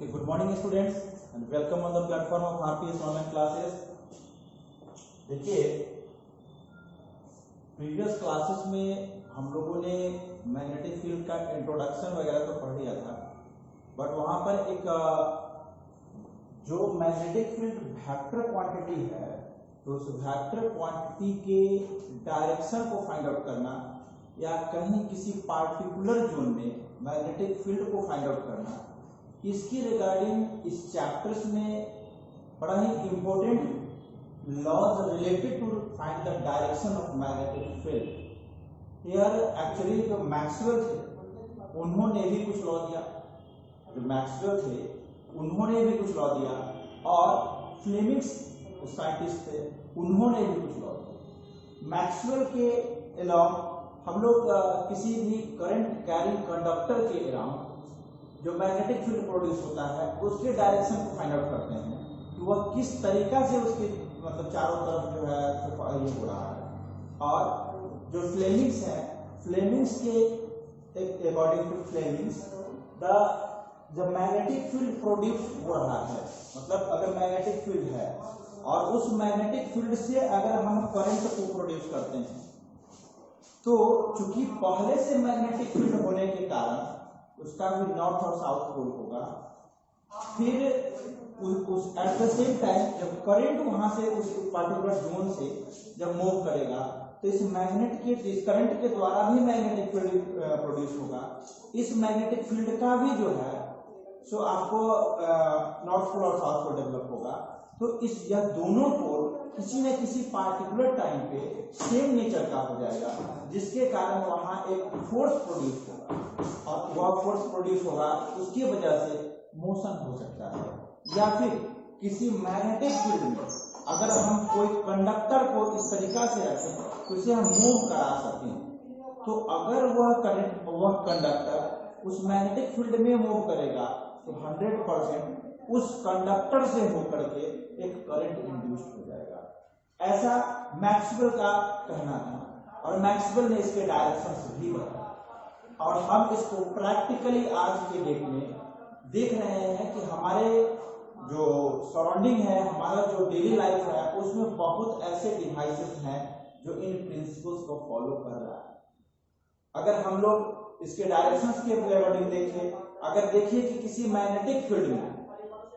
Okay, good morning students and welcome on the platform of RPS online classes. देखिए previous classes में हम लोगों ने मैग्नेटिक फील्ड का इंट्रोडक्शन वगैरह तो पढ़ लिया था, बट वहां पर एक जो मैग्नेटिक फील्ड वेक्टर क्वांटिटी है तो उस वेक्टर क्वांटिटी के डायरेक्शन को फाइंड आउट करना या कहीं किसी पार्टिकुलर जोन में मैग्नेटिक फील्ड को फाइंड आउट करना, इसकी रिगार्डिंग इस चैप्टर्स में बड़ा ही important laws related to find the direction of magnetic field. Here actually जो मैक्सवेल थे उन्होंने भी कुछ लॉ दिया, जो मैक्सवेल थे उन्होंने भी कुछ लॉ दिया, और फ्लेमिंग्स साइंटिस्ट थे उन्होंने भी कुछ लॉ दिया। मैक्सवेल के अलावा हम लोग किसी भी करंट कैरिंग कंडक्टर के अराउंड जो मैग्नेटिक फील्ड प्रोड्यूस होता है उसके डायरेक्शन को फाइंड आउट करते हैं कि वह किस तरीका से उसके मतलब चारों तरफ जो है ये हो रहा है। और जो फ्लेमिंग्स है, फ्लेमिंग्स के according to Fleming's the magnetic field produce हो रहा है, मतलब अगर मैग्नेटिक फील्ड है और उस मैग्नेटिक फील्ड से अगर हम करंट को प्रोड्यूस करते हैं तो चूंकि पहले से मैग्नेटिक फील्ड होने के कारण उसका भी नॉर्थ और साउथ पोल होगा, फिर उस एट द सेम टाइम जब करंट वहां से उस पार्टिकुलर जोन से जब मूव करेगा तो इस करंट के द्वारा भी मैग्नेटिक फील्ड प्रोड्यूस होगा। इस मैग्नेटिक फील्ड का भी जो है सो आपको नॉर्थ पोल और साउथ पोल डेवलप होगा। तो यह दोनों पोल किसी न किसी पार्टिकुलर टाइम पे सेम नेचर का हो जाएगा, जिसके कारण वहां एक फोर्स प्रोड्यूस होगा, और वह फोर्स प्रोड्यूस होगा उसकी वजह से मोशन हो सकता है। या फिर किसी मैग्नेटिक फील्ड में अगर हम कोई कंडक्टर को इस तरीका से रखें तो उसे हम मूव करा सकें, तो अगर वह कंडक्टर उस मैग्नेटिक फील्ड में मूव करेगा तो 100% उस कंडक्टर से होकर के एक करंट इंड्यूस हो जाएगा। ऐसा मैक्सवेल का कहना था, और मैक्सवेल ने इसके डायरेक्शन भी बताया, और हम इसको प्रैक्टिकली आज के डेट में देख रहे हैं कि हमारे जो सराउंडिंग है, हमारा जो डेली लाइफ है, उसमें बहुत ऐसे डिवाइसेस हैं जो इन प्रिंसिपल्स को फॉलो कर रहा है। अगर हम लोग इसके डायरेक्शंस के अकॉर्डिंग देखें, अगर देखिए कि किसी मैग्नेटिक फील्ड में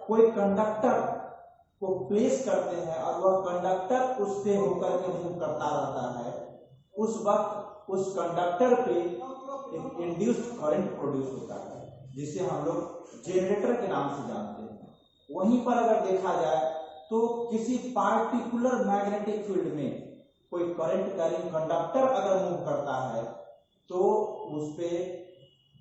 कोई कंडक्टर को प्लेस करते हैं और वह कंडक्टर उस पे होकर के मूव करता रहता है, उस वक्त उस कंडक्टर पे एक इंड्यूस्ड करंट प्रोड्यूस होता है, जिसे हम लोग जनरेटर के नाम से जानते हैं। वहीं पर अगर देखा जाए तो किसी पार्टिकुलर मैग्नेटिक फील्ड में कोई करंट कैरिंग कंडक्टर अगर मूव करता है तो उस पे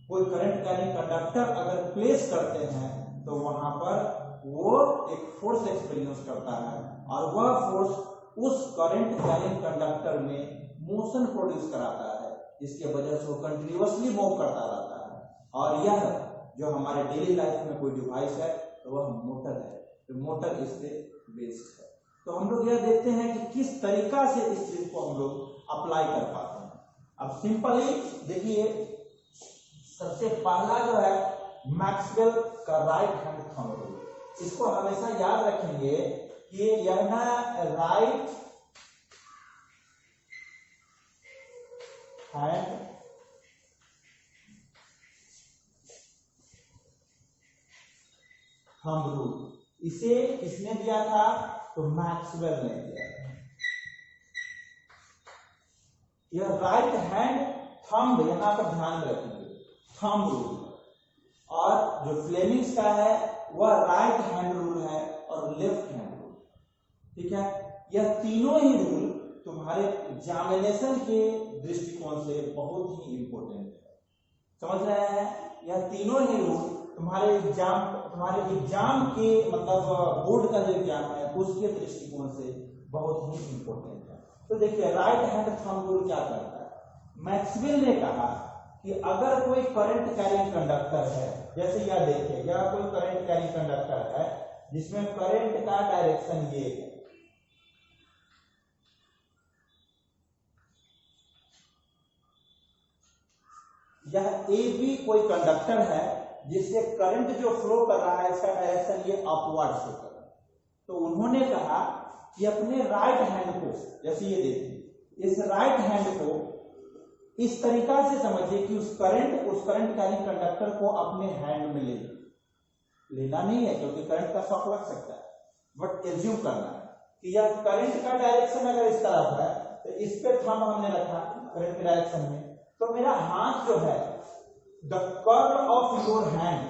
कोई करंट कैरिंग कंडक्टर अगर प्लेस करते हैं तो वहां पर वो एक फोर्स एक्सपीरियंस करता है, और वह फोर्स उस करंट कैरिंग कंडक्टर में मोशन प्रोड्यूस कराता है, जिसके वजह से वो कंटिन्यूअसली मूव करता रहता है। और यह जो हमारे डेली लाइफ में कोई डिवाइस है तो वह मोटर है, तो मोटर इस पे बेस्ड है। तो हम लोग यह देखते हैं कि किस तरीका से इस चीज को हम लोग अप्लाई कर पाते हैं। अब सिंपली देखिए, सबसे पहला जो है मैक्सवेल का राइट हैंड थंब रूल, इसको हमेशा याद रखेंगे कि यह ना राइट हैंड थंब रूल, इसे किसने दिया था? तो मैक्सवेल ने दिया था। यह राइट हैंड थंब यहां पर ध्यान में रखेंगे, थंब रूल, और जो फ्लेमिंग्स का है वह राइट हैंड रूल है और लेफ्ट हैंड रूल। ठीक है, यह तीनों ही रूल तुम्हारे एग्जामिनेशन के दृष्टिकोण से बहुत ही इंपॉर्टेंट है। समझ रहे हैं? यह तीनों ही रूल तुम्हारे एग्जाम के मतलब बोर्ड का जो एग्जाम है उसके दृष्टिकोण से बहुत ही इंपॉर्टेंट है। तो देखिए, राइट हैंड थंब रूल क्या करता है? मैक्सवेल ने कहा कि अगर कोई करंट कैरिंग कंडक्टर है, जैसे यह देखिए, यह कोई करंट कैरिंग कंडक्टर है जिसमें करंट का डायरेक्शन ये है, यह ए बी कोई कंडक्टर है जिससे करंट जो फ्लो कर रहा है इसका डायरेक्शन ये अपवर्ड शो कर रहा है। तो उन्होंने कहा कि अपने राइट हैंड को, जैसे ये देखिए, इस राइट हैंड को इस तरीका से समझिए कि उस करंट कैरिंग कंडक्टर को अपने हैंड में लेना नहीं है, क्योंकि करंट का शॉक लग सकता है, बट एज्यूम करना है कि यह करंट का डायरेक्शन अगर इस तरफ है तो इस पे थंब हमने रखा करंट के डायरेक्शन में, तो मेरा हाथ जो है, the curl of your hand,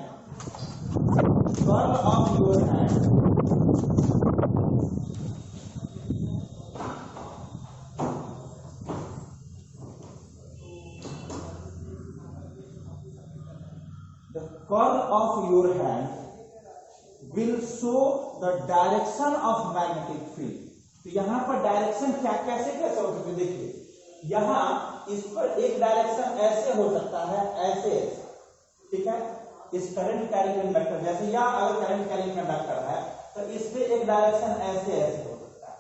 curl of your hand will show the direction of magnetic field। तो यहां पर डायरेक्शन कैसे हो सकता है, देखिए यहां इस पर एक डायरेक्शन ऐसे हो सकता है, ऐसे, ठीक है, इस करंट कैरिंग कंडक्टर जैसे, या अगर करंट कैरिंग कंडक्टर है तो इस पे एक डायरेक्शन ऐसे हो सकता है,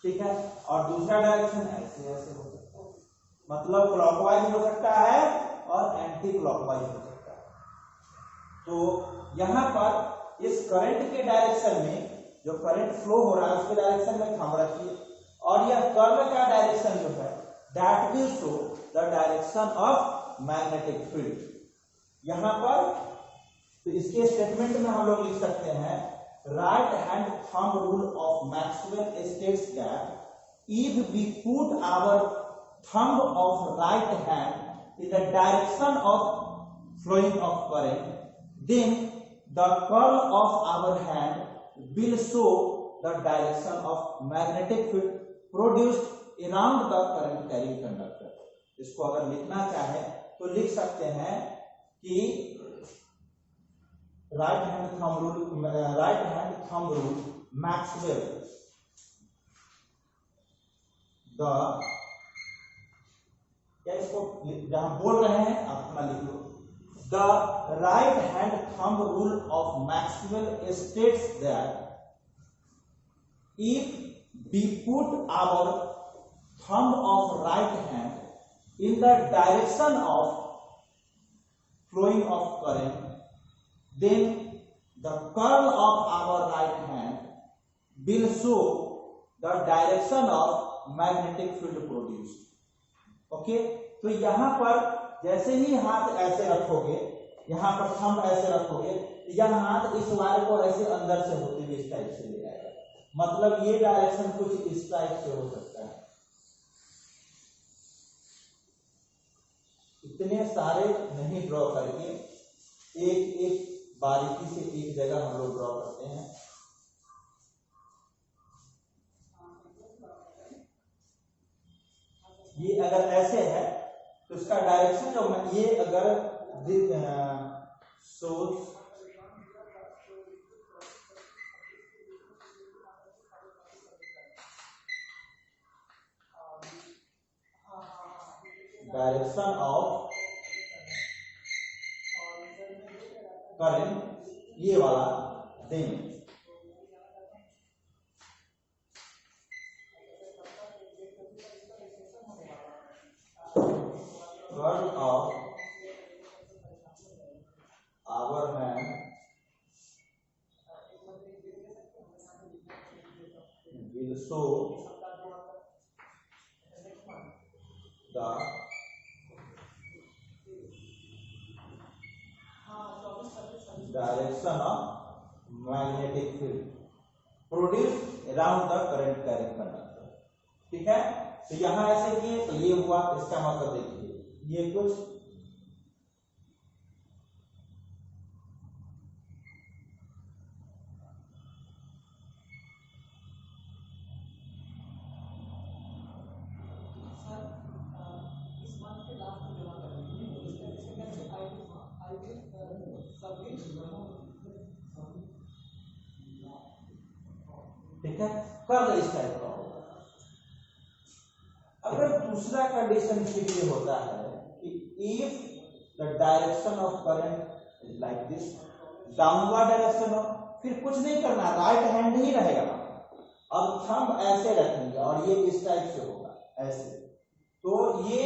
ठीक है, और दूसरा डायरेक्शन ऐसे हो सकता है, मतलब क्लॉकवाइज हो सकता है और एंटी क्लॉकवाइज हो सकता है। तो यहां पर इस करंट के डायरेक्शन में, जो करंट फ्लो हो रहा है उसके डायरेक्शन में थंब रखिए, और यह कर्ल का डायरेक्शन जो है that will show the direction of magnetic field. यहां पर तो इसके स्टेटमेंट में हम लोग लिख सकते हैं, right hand thumb rule of Maxwell states that if we put our thumb of right hand in the direction of flowing of current, then the curl of our hand will show the direction of magnetic field produced around the current carrying conductor। इसको अगर लिखना चाहे तो लिख सकते हैं कि right hand thumb rule Maxwell the, क्या इसको जहां बोल रहे हैं आप अपना लिख लो, the right hand thumb rule of Maxwell states that if we put our thumb of right hand in the direction of flowing of current, then the curl of our right hand will show the direction of magnetic field produced। Okay, तो यहां पर जैसे ही हाथ ऐसे रखोगे, यहां पर thumb ऐसे रखोगे, यह हाथ इस वायर को ऐसे अंदर से होते हुए इस टाइप से ले आएगा, मतलब ये डायरेक्शन कुछ इस टाइप से हो सकता है। इतने सारे नहीं ड्रॉ करके एक एक बारीकी से एक जगह हम लोग ड्रॉ करते हैं। ये अगर ऐसे है तो इसका डायरेक्शन जो है, ये अगर सोर्स डायरेक्शन ऑफ करंट, ये वाला दें, curl of our hand will show the direction of magnetic field produced around the current carrying conductor। ठीक है, तो यहां ऐसे किए तो ये हुआ, इसका मतलब देखिए ये कुछ ठीक है, कर्ल इस टाइप का होगा। अगर दूसरा कंडीशन फिर ये होता है कि if the direction of current is like this, downward direction हो, फिर कुछ नहीं करना, राइट हैंड ही रहेगा और थंब ऐसे रखेंगे और ये इस टाइप से होगा ऐसे, तो ये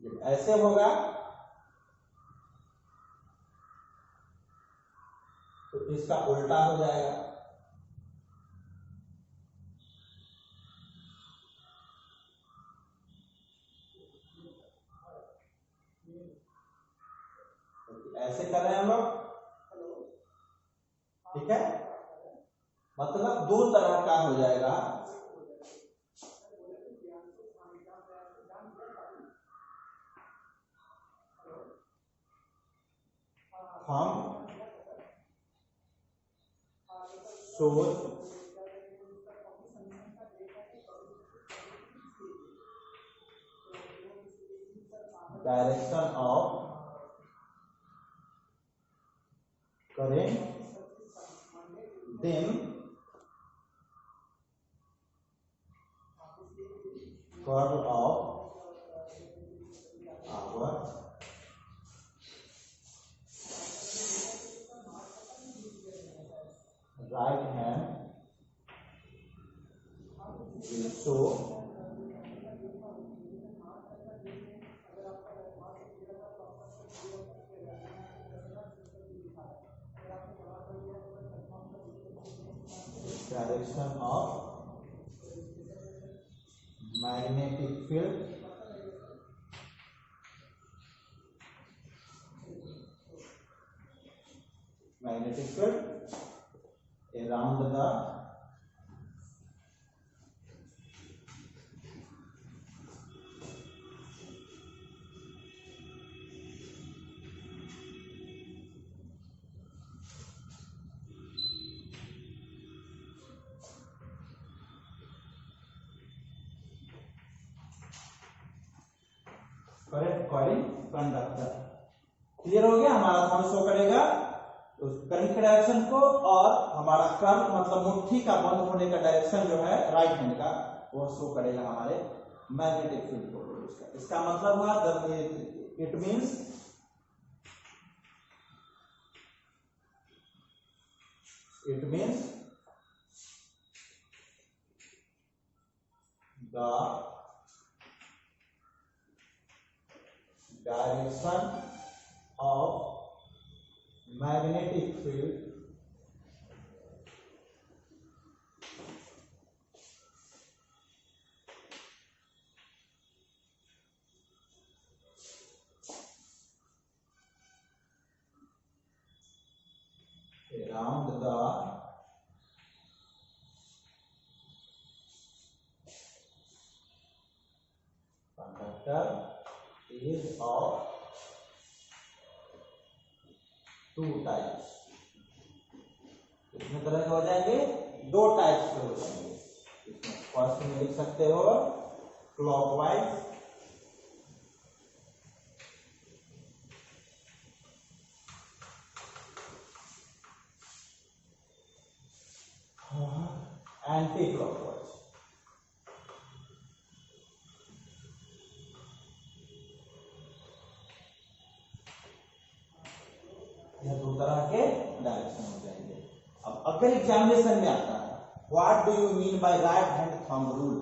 जब ऐसे होगा तो इसका उल्टा हो जाएगा। तो ऐसे कर रहे हैं हम लोग, ठीक है। मतलब दो तरह का हो जाएगा। हम सोच direction of current, then curve of our right hand will show direction of magnetic field around the current coil conductor. Clear हो गया? हमारा थंब शो करेगा उस करंट के डायरेक्शन को, और हमारा कर्व मतलब मुट्ठी का बंद होने का डायरेक्शन जो है राइट हैंड का, वो शो करेगा हमारे मैग्नेटिक फील्ड को प्रोड्यूस कर। इसका मतलब हुआ it means the direction of magnetic field around the conductor is of two types। कितने तरह के हो जाएंगे? दो टाइप्स के हो जाएंगे। इसमें फर्स्ट में लिख सकते हो क्लॉकवाइज एंटी क्लॉकवाइज। यह दो तरह के डायरेक्शन हो जाएंगे। अब अगर एग्जामिनेशन में आता है what do you mean by right hand thumb rule,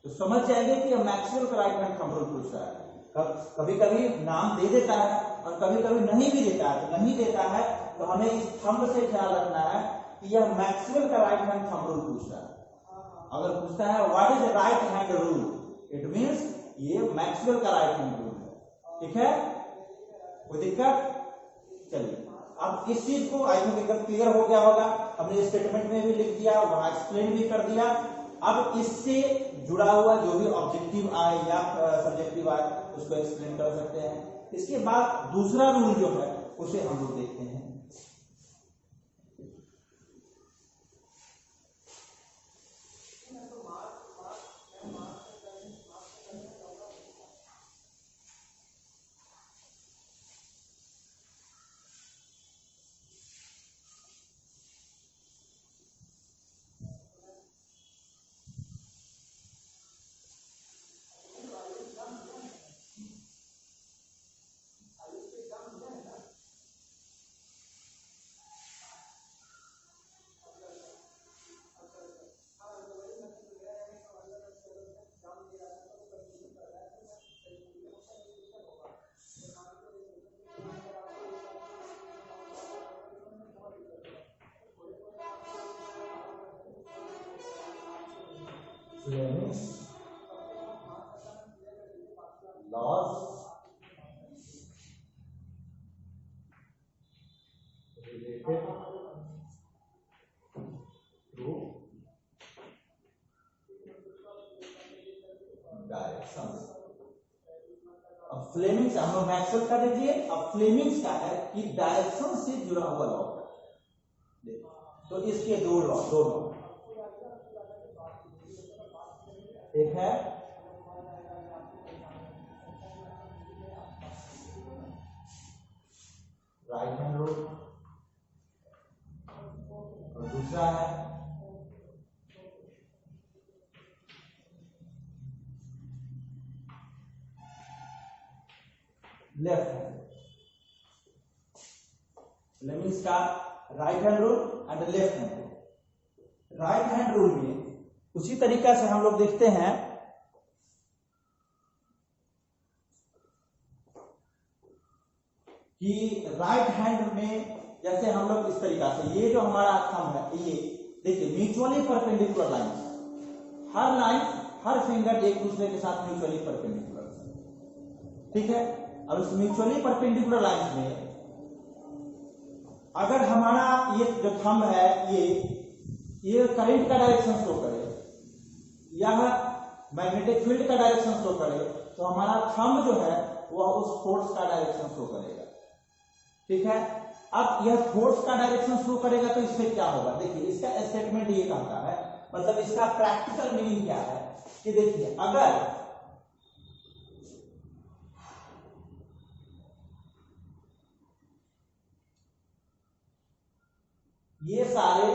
तो समझ जाएंगे कि मैक्सवेल का राइट हैंड थंब रूल पूछ रहा है। कभी कभी नाम दे देता है और कभी कभी नहीं भी देता है। तो नहीं देता है तो हमें इस थंब से ख्याल रखना है कि यह मैक्सवेल का राइट हैंड थंब रूल पूछ रहा है। अगर पूछता है what is right hand rule, it means ये मैक्सवेल का राइट हैंड रूल है। ठीक है, कोई दिक्कत? चलिए, अब इस चीज को आई थिंक एकदम क्लियर हो गया होगा। हमने स्टेटमेंट में भी लिख दिया, वहां एक्सप्लेन भी कर दिया। अब इससे जुड़ा हुआ जो भी ऑब्जेक्टिव आए या सब्जेक्टिव आए उसको एक्सप्लेन कर सकते हैं। इसके बाद दूसरा रूल जो है उसे हम लोग देखते हैं। Fleming's laws related to direction. अब फ्लेमिंग्स हम लोग मैक्सवेल का देखिए, अब फ्लेमिंग्स का है कि डायरेक्शन से जुड़ा हुआ लॉ, तो इसके दो लॉ एक है राइट हैंड रूल और दूसरा है लेफ्ट हैंड। फ्लेमिंग्स का right hand rule and left hand rule. Right hand rule में उसी तरीका से हम लोग देखते हैं कि राइट हैंड में जैसे हम लोग इस तरीका से, ये जो हमारा थंब है, ये देखिए म्यूचुअली परपेंडिकुलर लाइन, हर लाइन हर फिंगर एक दूसरे के साथ म्यूचुअली परपेंडिकुलर, ठीक है। अब इस म्यूचुअली परपेंडिकुलर लाइन में अगर हमारा ये जो थंब है ये करंट का डायरेक्शन शो करे या मैग्नेटिक फील्ड का डायरेक्शन शो करे, तो हमारा थंब जो है वह उस फोर्स का डायरेक्शन शो करेगा, ठीक है। अब यह फोर्स का डायरेक्शन शो करेगा तो इससे क्या होगा, देखिए इसका स्टेटमेंट ये कहता है, मतलब इसका प्रैक्टिकल मीनिंग क्या है कि देखिए अगर ये सारे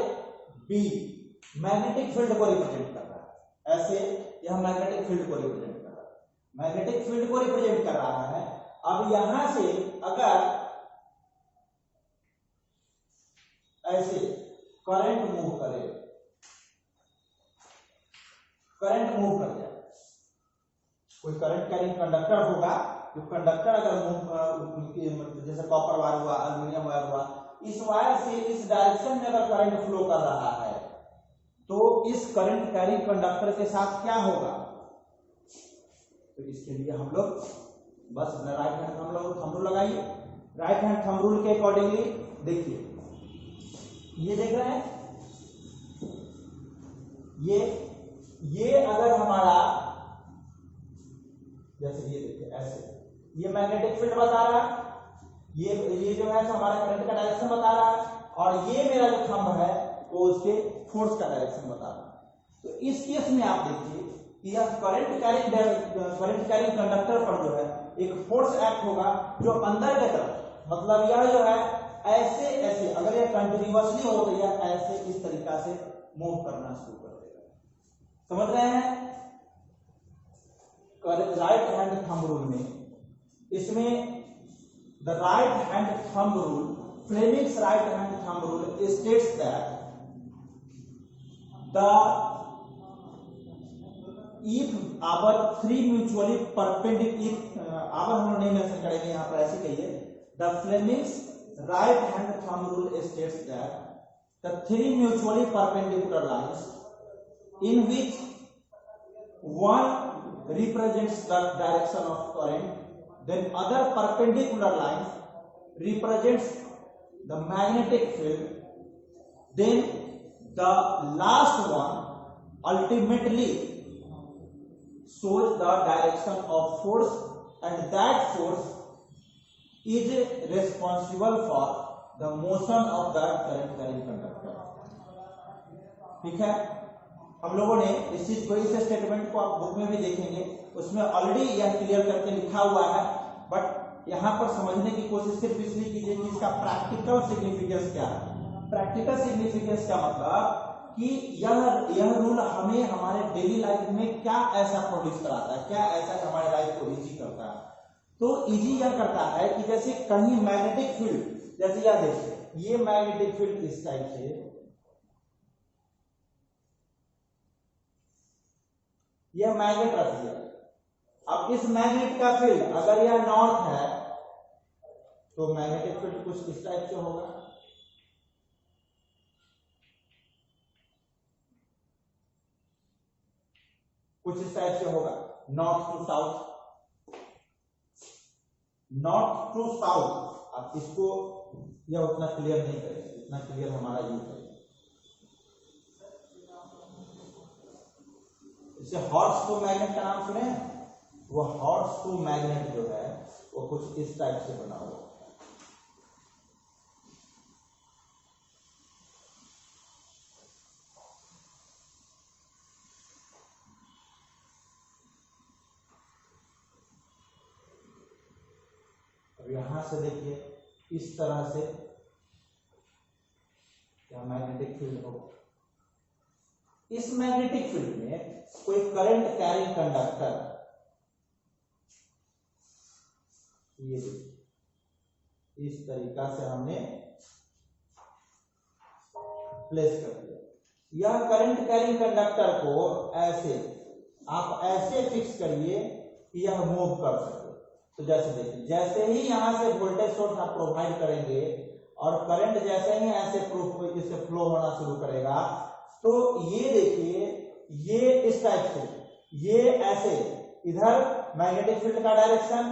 बी मैग्नेटिक फील्ड को रिप्रेजेंट कर रहा है, ऐसे यह मैग्नेटिक फील्ड को रिप्रेजेंट कर रहा है, मैग्नेटिक फील्ड को रिप्रेजेंट कर रहा है। अब यहां से अगर ऐसे करंट मूव करे, करंट मूव कर जाए, कोई करंट कैरिंग कंडक्टर होगा, जो कंडक्टर अगर मूव, जैसे कॉपर वायर हुआ, एल्युमिनियम वायर हुआ, इस वायर से इस डायरेक्शन में अगर करंट फ्लो कर रहा है तो इस करंट कैरिंग कंडक्टर के साथ क्या होगा, तो इसके लिए हम लोग बस राइट हैंड थंब रूल लगाइए। राइट हैंड थंब रूल के अकॉर्डिंगली देखिए, ये देख रहे हैं, ये अगर हमारा जैसे ये देखिए ऐसे, ये मैग्नेटिक फील्ड बता रहा है, ये जो है हमारा करंट का डायरेक्शन बता रहा है, और ये मेरा जो थंब है वो उसके फोर्स का डायरेक्शन बता रहा है। तो इस केस में आप देखिए कि यह करंट कैरिंग कंडक्टर पर जो है एक फोर्स एक्ट होगा जो अंदर की तरफ, मतलब यह जो है ऐसे ऐसे, अगर यह कंटिन्यूअसली हो तो यह ऐसे इस तरीका से मूव करना शुरू कर देगा, समझ रहे हैं। राइट हैंड थंब रूल में, इसमें the right hand thumb rule, Fleming's right hand thumb rule states that if our three mutually perpendicular, our हम लोग नहीं मेंशन करेंगे यहाँ पर, ऐसे कहिए, the Fleming's right hand thumb rule states that the three mutually perpendicular lines in which one represents the direction of current, then other perpendicular lines represents the magnetic field, then the last one ultimately shows the direction of force, and that force is responsible for the motion of the current carrying conductor, ठीक है। हम लोगों ने इस चीज को, इस statement को आप बुक में भी देखेंगे, उसमें ऑलरेडी यह क्लियर करके लिखा हुआ है, बट यहां पर समझने की कोशिश सिर्फ इसलिए कीजिए कि इसका प्रैक्टिकल सिग्निफिकेंस क्या है। प्रैक्टिकल सिग्निफिकेंस का मतलब कि यह रूल हमें हमारे डेली लाइफ में क्या ऐसा प्रोड्यूस कराता है, क्या ऐसा हमारे लाइफ को इजी करता है। तो इजी यह करता है कि जैसे कहीं मैग्नेटिक फील्ड, जैसे यह देखिए, ये मैग्नेटिक फील्ड इस टाइप से, यह मैग्नेट रख दिया। अब इस मैग्नेट का फील्ड अगर यह नॉर्थ है तो मैग्नेटिक फील्ड कुछ इस टाइप से होगा, कुछ इस टाइप से होगा, north to south, north to south. अब इसको यह उतना क्लियर नहीं करेगा, इतना क्लियर हमारा यूज है। इसे हॉर्स टू मैग्नेट का नाम सुने, वो हॉर्स टू मैग्नेट जो है वो कुछ इस टाइप से बना हुआ है। अब यहां से देखिए इस तरह से क्या मैग्नेटिक फील्ड होगा। इस मैग्नेटिक फील्ड में कोई करंट कैरिंग कंडक्टर, ये इस तरीका से हमने प्लेस कर दिया। यह करंट कैरिंग कंडक्टर को ऐसे आप ऐसे फिक्स करिए कि यह मूव कर सके। तो जैसे देखिए, जैसे ही यहां से वोल्टेज सोर्स आप प्रोवाइड करेंगे और करंट जैसे ही ऐसे इससे फ्लो होना शुरू करेगा, तो ये देखिए ये इस टाइप से, ये ऐसे इधर मैग्नेटिक फील्ड का डायरेक्शन,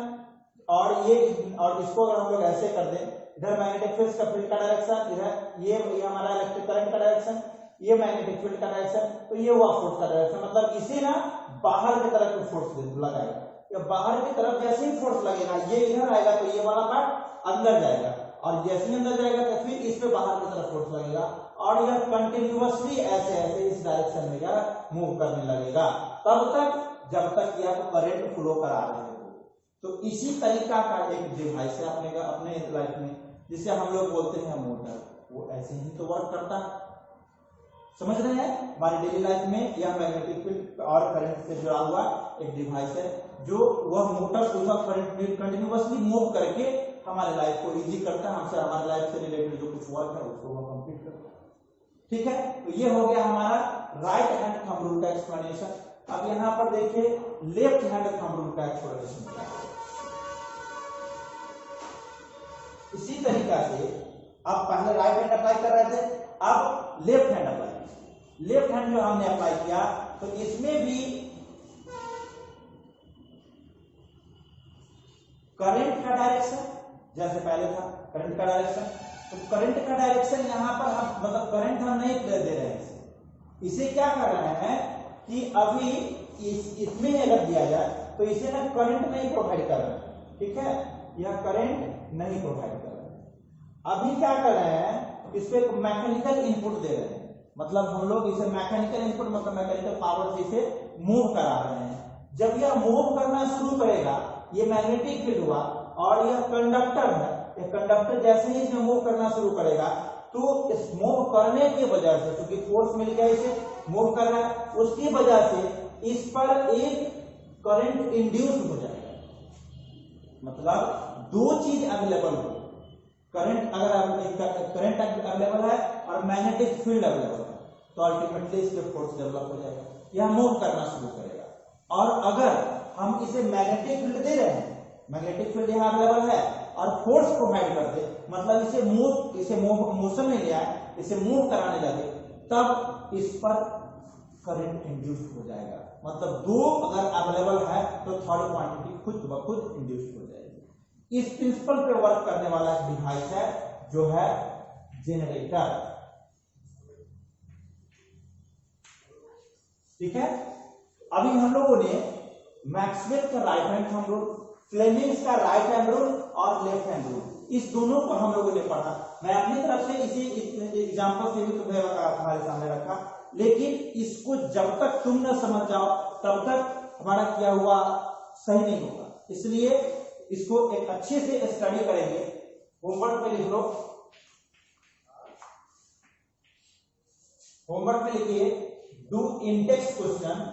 और ये और इसको अगर हम लोग ऐसे कर दें, इधर मैग्नेटिक फील्ड का डायरेक्शन, इधर ये हमारा इलेक्ट्रिक करंट का डायरेक्शन, ये मैग्नेटिक फील्ड का डायरेक्शन, तो ये हुआ फोर्स का डायरेक्शन। मतलब इसे ना बाहर की तरफ फोर्स लगाएगा, या बाहर की तरफ जैसे ही फोर्स लगेगा ये इधर आएगा तो ये वाला पार्ट अंदर जाएगा, और जैसे ही अंदर जाएगा तो फिर इस पे बाहर की तरफ फोर्स लगेगा, और यह कंटिन्यूअसली ऐसे ऐसे इस डायरेक्शन में क्या मूव करने लगेगा, तब तक जब तक यह करंट फ्लो करा रहे हो। तो इसी तरीका का एक डिवाइस है अपने लाइफ में, जिसे हम लोग बोलते हैं मोटर। वो ऐसे ही तो वर्क करता है, समझ रहे हैं। हमारी डेली लाइफ में यह मैग्नेटिक फील्ड और करंट से जुड़ा हुआ एक डिवाइस है, जो वह मोटर को करंट कंटिन्यूअसली मूव करके हमारे लाइफ को इजी करता है, हमसे हमारे लाइफ से रिलेटेड जो कुछ वर्क है उसको वह कंप्लीट करता है। ठीक है, तो ये हो गया हमारा राइट हैंड थंब रूल का एक्सप्लेनेशन। अब यहाँ पर देखिए लेफ्ट हैंड थंब रूल का एक्सप्लेनेशन क्या है। इसी तरीका से अब पहले राइट हैंड अप्लाई कर रहे थे, अब लेफ्ट हैंड अप्लाई किया। लेफ्ट हैंड जो हमने अप्लाई किया तो इसमें भी करंट का डायरेक्शन जैसे पहले था, करंट का डायरेक्शन, तो करंट का डायरेक्शन यहां पर हम मतलब करंट हम नहीं दे रहे हैं, इसे क्या कर रहे हैं कि अभी इसमें अगर दिया जाए तो इसे ना करंट नहीं प्रोवाइड कर रहे हैं। ठीक है, यह करंट नहीं प्रोवाइड कर रहे हैं। अभी क्या कर रहे हैं, इस पे मैकेनिकल इनपुट दे रहे हैं, मतलब हम लोग इसे मैकेनिकल इनपुट मतलब मैकेनिकल पावर से इसे मूव करा रहे हैं। जब यह मूव करना शुरू करेगा, ये मैग्नेटिक फील्ड हुआ और यह कंडक्टर है, यह कंडक्टर जैसे ही इसमें मूव करना शुरू करेगा तो इस मूव करने की वजह से, क्योंकि फोर्स मिल गया इसे मूव कर रहा है, उसकी वजह से इस पर एक करंट इंड्यूस हो जाएगा। मतलब दो चीज अवेलेबल हो, करंट अगर करंट अवेलेबल है और मैग्नेटिक फील्ड अवेलेबल है, तो अल्टीमेटली इस पे फोर्स डेवलप हो जाएगा, यह मूव करना शुरू करेगा। और अगर हम इसे मैग्नेटिक फील्ड दे रहे हैं, मैग्नेटिक फील्ड यहाँ अवेलेबल है और फोर्स प्रोवाइड करते, मतलब इसे मोशन में लिया है, इसे मूव कराने लगे, तब इस पर करंट इंड्यूस हो जाएगा। मतलब दो अगर अवेलेबल है तो थर्ड क्वांटिटी खुद ब खुद इंड्यूस हो जाएगी। इस प्रिंसिपल पे वर्क करने वाला एक डिवाइस है जो है जेनरेटर। ठीक है, अभी हम लोगों ने मैक्सवेल का right hand thumb rule, Fleming's का राइट हैंड रूल और लेफ्ट हैंड रूल, इस दोनों को हम लोगों ने पढ़ा। मैं अपनी तरफ से इसी एग्जांपल से भी तुम्हें हमारे सामने रखा, लेकिन इसको जब तक तुम न समझ जाओ तब तक हमारा किया हुआ सही नहीं होगा। इसलिए इसको एक अच्छे से स्टडी करेंगे। होमवर्क पे लिख लो, होमवर्क पे लिखिए do index question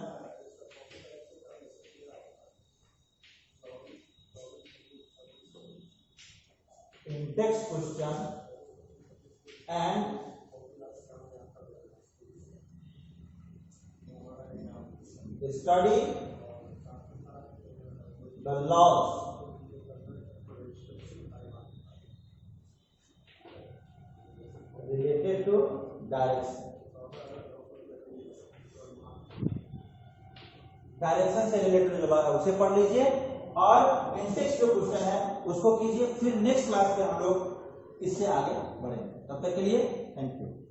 and study the laws related to direction. Direction से रिलेटेड जो बात है उसे पढ़ लीजिए और इंडेक्स जो क्वेश्चन है उसको कीजिए। फिर नेक्स्ट क्लास पे हम लोग इससे आगे बढ़ेंगे। तब तक के लिए थैंक यू।